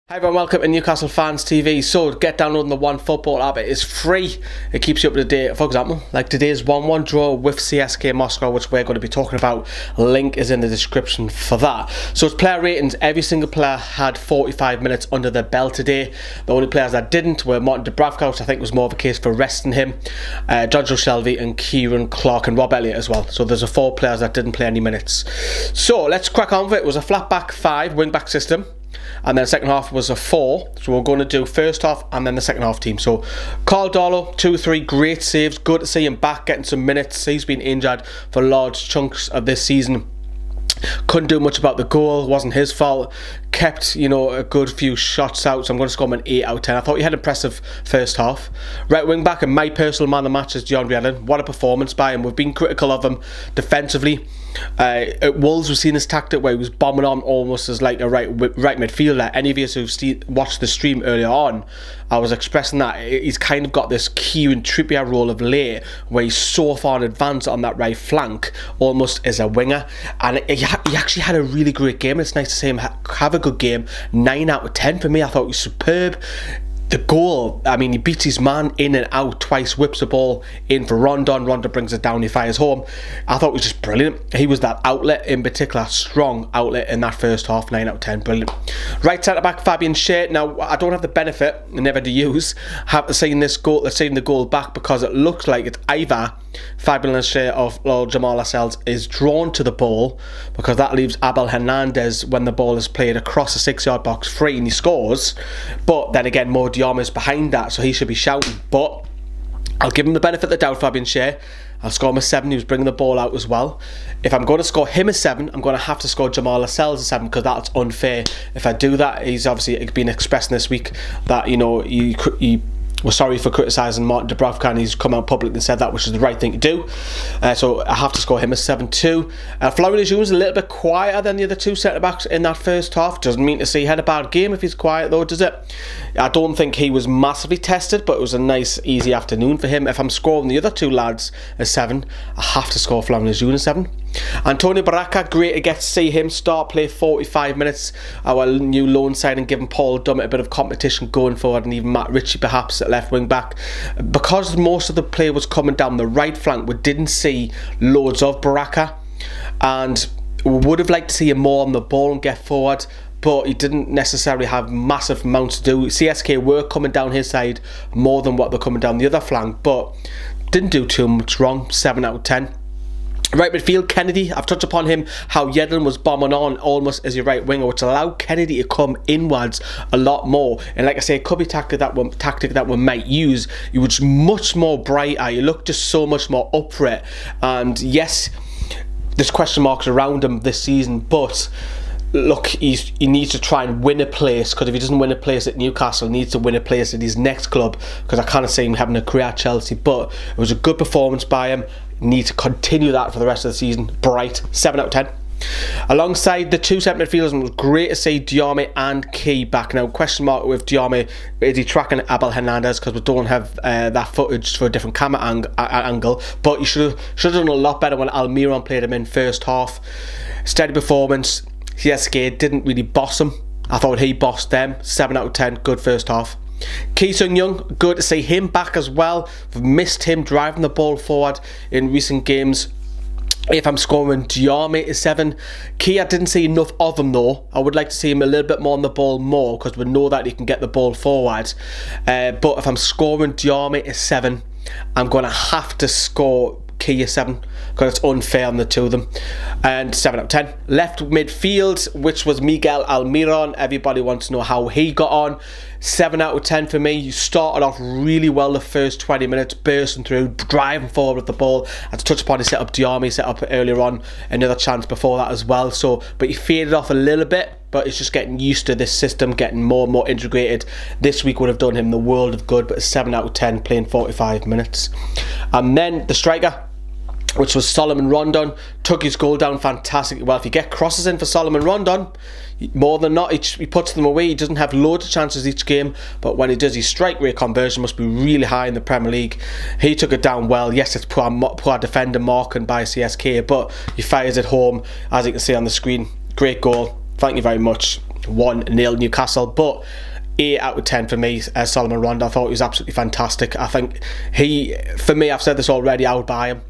Hi everyone, welcome to Newcastle Fans TV. So get downloading the OneFootball app. It is free. It keeps you up to date. For example, like today's 1-1 draw with CSK Moscow, which we're going to be talking about. Link is in the description for that. So it's player ratings. Every single player had 45 minutes under their belt today. The only players that didn't were Martin Dubravka, which I think was more of a case for resting him, Jojo Shelvey and Kieran Clark and Rob Elliott as well. So there's 4 players that didn't play any minutes. So let's crack on with it. It was a flat back 5 wing back system. And then the second half was a 4. So we're going to do first half and then the second half team. So Karl Darlow, 2-3, great saves. Good to see him back, getting some minutes. He's been injured for large chunks of this season. Couldn't do much about the goal, wasn't his fault. Kept, a good few shots out, so I'm going to score him an 8 out of 10. I thought he had an impressive first half. Right wing back, and my personal man of the match is DeAndre Yedlin. What a performance by him. We've been critical of him defensively. At Wolves, we've seen his tactic where he was bombing on almost as like a right midfielder. Any of you who've watched the stream earlier on, I was expressing that he's kind of got this Kieran Trippier role of late where he's so far in advance on that right flank, almost as a winger. And he actually had a really great game. It's nice to see him have a good game. 9 out of 10 for me. I thought he was superb. The goal, I mean, he beats his man in and out twice, whips the ball in for Rondon. Rondon brings it down, he fires home. I thought it was just brilliant. He was that outlet in particular, strong outlet in that first half. 9 out of 10, brilliant. Right centre back, Fabian Schar. Now, I don't have the benefit, and never do use, seeing the goal back, because it looks like it's either Fabian Schar or Jamaal Lascelles is drawn to the ball, because that leaves Abel Hernandez when the ball is played across the 6-yard box free and he scores. But then again, Mo is behind that, so he should be shouting. But I'll give him the benefit of the doubt, Fabian Schar. I'll score him a 7. He was bringing the ball out as well. If I'm going to score him a 7, I'm going to have to score Jamaal Lascelles a 7, because that's unfair. If I do that, he's obviously been expressing this week that he was sorry for criticising Martin Dubravka, and he's come out publicly and said that, which is the right thing to do. So I have to score him a 7 too. Florian Lejeune was a little bit quieter than the other 2 centre-backs in that first half. Doesn't mean to say he had a bad game if he's quiet though, does it? I don't think he was massively tested, but it was a nice, easy afternoon for him. If I'm scoring the other 2 lads a 7, I have to score Florian Lejeune a 7. Antonio Baraka, great to get to see him start, play 45 minutes. Our new loan signing, giving Paul Dummett a bit of competition going forward, and even Matt Ritchie perhaps at left wing back. Because most of the play was coming down the right flank, we didn't see loads of Baraka, and we would have liked to see him more on the ball and get forward, but he didn't necessarily have massive amounts to do. CSK were coming down his side more than what they're coming down the other flank, but didn't do too much wrong. 7 out of 10. Right midfield, Kenedy. I've touched upon him, how Yedlin was bombing on almost as your right winger, which allowed Kenedy to come inwards a lot more. And like I say, it could be tactic that we might use. He was much more brighter. He looked just so much more up for it. And yes, there's question marks around him this season, but look, he needs to try and win a place, because if he doesn't win a place at Newcastle, he needs to win a place at his next club, because I can't see him having a career at Chelsea. But it was a good performance by him. Need to continue that for the rest of the season. Bright. 7 out of 10. Alongside the 2 centre midfielders, it was great to see Dummett and Cksa back. Now, question mark with Dummett, is he tracking Abel Hernandez, because we don't have that footage for a different camera angle, but you should have done a lot better when Almiron played him in first half. Steady performance. CSK didn't really boss him. I thought he bossed them. 7 out of 10. Good first half. Sung-Yueng, good to see him back as well. We've missed him driving the ball forward in recent games. If I'm scoring Dummett a 7. I didn't see enough of him though. I would like to see him a little bit more on the ball more, because we know that he can get the ball forward. But if I'm scoring Dummett a 7, I'm going to have to score Cksa 7, because it's unfair on the 2 of them. And 7 out of 10. Left midfield, which was Miguel Almiron. Everybody wants to know how he got on. 7 out of 10 for me. You started off really well the first 20 minutes, bursting through, driving forward with the ball. As touched upon, he set up Diarmi, set up earlier on, another chance before that as well. So, but he faded off a little bit, but it's just getting used to this system, getting more and more integrated. This week would have done him the world of good, but a 7 out of 10, playing 45 minutes. And then the striker, which was Salomon Rondon, took his goal down fantastically well. If you get crosses in for Salomon Rondon, more than not, he puts them away. He doesn't have loads of chances each game, but when he does, his strike rate conversion must be really high in the Premier League. He took it down well. Yes, it's poor defender marking by CSK, but he fires it home, as you can see on the screen. Great goal. Thank you very much. 1-0 Newcastle. But 8 out of 10 for me. Salomon Rondon, I thought he was absolutely fantastic. I think for me, I've said this already, I would buy him.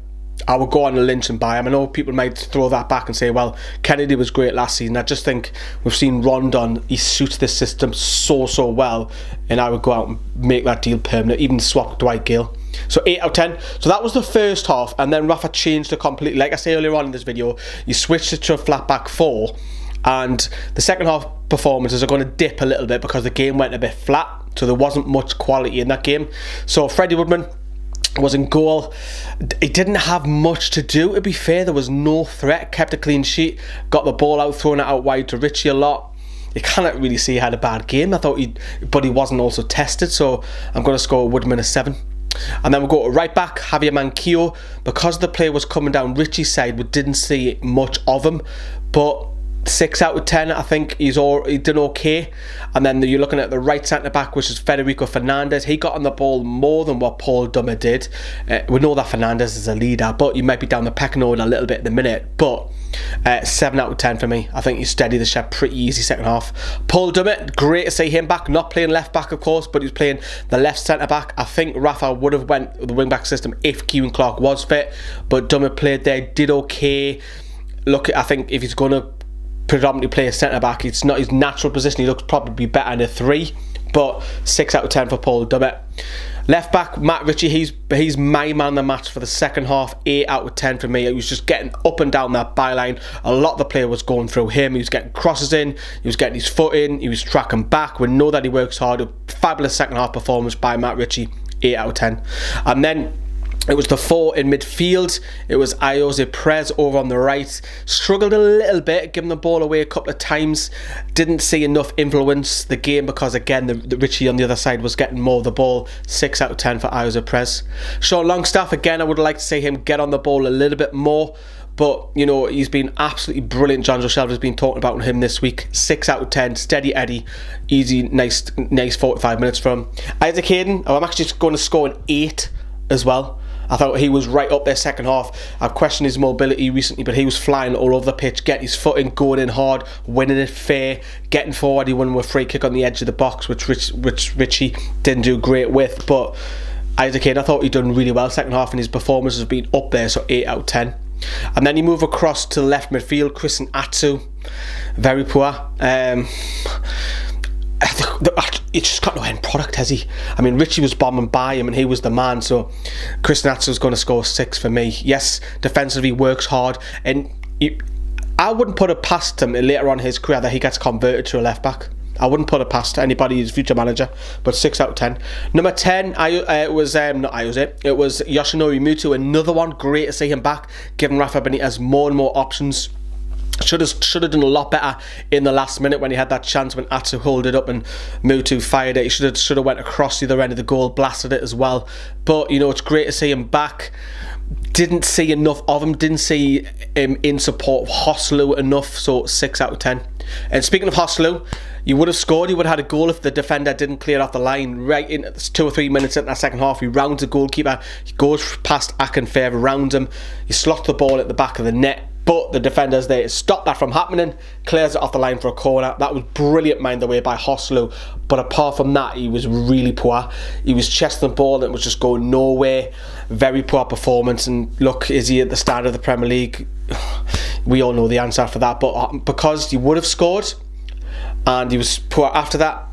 I would go on a lynch and buy him. I know people might throw that back and say, well, Kenedy was great last season. I just think we've seen Rondon, he suits this system so well, and I would go out and make that deal permanent, even swap Dwight Gale. So 8 out of 10. So that was the first half, and then Rafa changed it completely. Like I say earlier on in this video, you switched it to a flat back 4, and the second half performances are going to dip a little bit because the game went a bit flat, so there wasn't much quality in that game. So Freddie Woodman was in goal. He didn't have much to do, to be fair. There was no threat, kept a clean sheet, got the ball out, throwing it out wide to Ritchie a lot. You cannot really see he had a bad game. I thought but he wasn't also tested, so I'm going to score Woodman a 7. And then we'll go to right back, Javier Manquillo. Because the play was coming down Ritchie's side, we didn't see much of him, but 6 out of 10. I think he did okay. And then you're looking at the right centre back, which is Federico Fernandez. He got on the ball more than what Paul Dummett did. We know that Fernandez is a leader, but you might be down the pecking order a little bit in a minute. But 7 out of 10 for me. I think he steadied the ship pretty easy second half. Paul Dummett, great to see him back. Not playing left back, of course, but he was playing the left centre back. I think Rafa would have went with the wing back system if Kieran Clark was fit, but Dummett played there, did okay. Look, I think if he's going to predominantly play a centre back, it's not his natural position. He looks probably better in a 3, but 6 out of 10 for Paul Dummett. Left back Matt Ritchie, he's my man of the match for the second half. 8 out of 10 for me. He was just getting up and down that byline. A lot of the play was going through him. He was getting crosses in, he was getting his foot in, he was tracking back. We know that he works hard. A fabulous second half performance by Matt Ritchie. 8 out of 10. And then it was the 4 in midfield. It was Ayoze Perez over on the right. Struggled a little bit, giving the ball away a couple of times. Didn't see enough influence the game because, again, the Ritchie on the other side was getting more of the ball. 6 out of 10 for Ayoze Perez. Sean Longstaff, again, I would like to see him get on the ball a little bit more. But, you know, he's been absolutely brilliant. John Shelvey's been talking about him this week. 6 out of 10. Steady Eddie. Easy, nice 45 minutes from him. Isaac Hayden, I'm actually just going to score an 8 as well. I thought he was right up there second half. I've questioned his mobility recently, but he was flying all over the pitch, getting his foot in, going in hard, winning it fair, getting forward. He won with a free kick on the edge of the box, which Ritchie didn't do great with. But Isaac Hayden, I thought he'd done really well second half, and his performances have been up there, so 8 out of 10. And then you move across to left midfield, Christian Cksa, very poor. He just got no end product, has he? I mean, Ritchie was bombing by him and he was the man, so Christian Cksa was going to score 6 for me. Yes, defensively works hard, and I wouldn't put it past him later on in his career that he gets converted to a left back. I wouldn't put it past anybody who's future manager, but 6 out of 10. Number 10, it was not Ayoze, it was Yoshinori Muto, another one. Great to see him back, giving Rafa Benitez more and more options. Should have done a lot better in the last minute when he had that chance when Cksa held it up and Muto fired it. He should have went across the other end of the goal, blasted it as well. But, you know, it's great to see him back. Didn't see enough of him. Didn't see him in support of Joselu enough. So 6 out of 10. And speaking of Joselu, you would have scored. You would have had a goal if the defender didn't clear off the line. Right in 2 or 3 minutes in that second half, he rounds the goalkeeper. He goes past Akinfev, rounds him. He slots the ball at the back of the net. But the defender's there to stop that from happening, clears it off the line for a corner. That was brilliant mind the way by Joselu. But apart from that, he was really poor. He was chesting the ball and it was just going nowhere. Very poor performance. And look, is he at the start of the Premier League? We all know the answer for that. But because he would have scored and he was poor after that,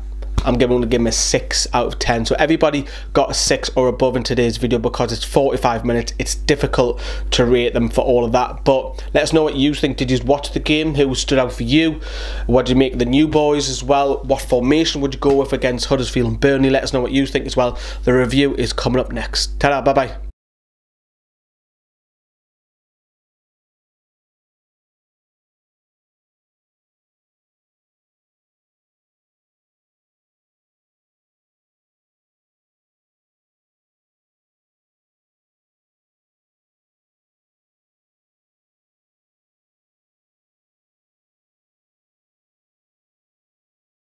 I'm going to give him a 6 out of 10. So everybody got a 6 or above in today's video because it's 45 minutes. It's difficult to rate them for all of that. But let us know what you think. Did you watch the game? Who stood out for you? What did you make of the new boys as well? What formation would you go with against Huddersfield and Burnley? Let us know what you think as well. The review is coming up next. Ta-da, bye-bye.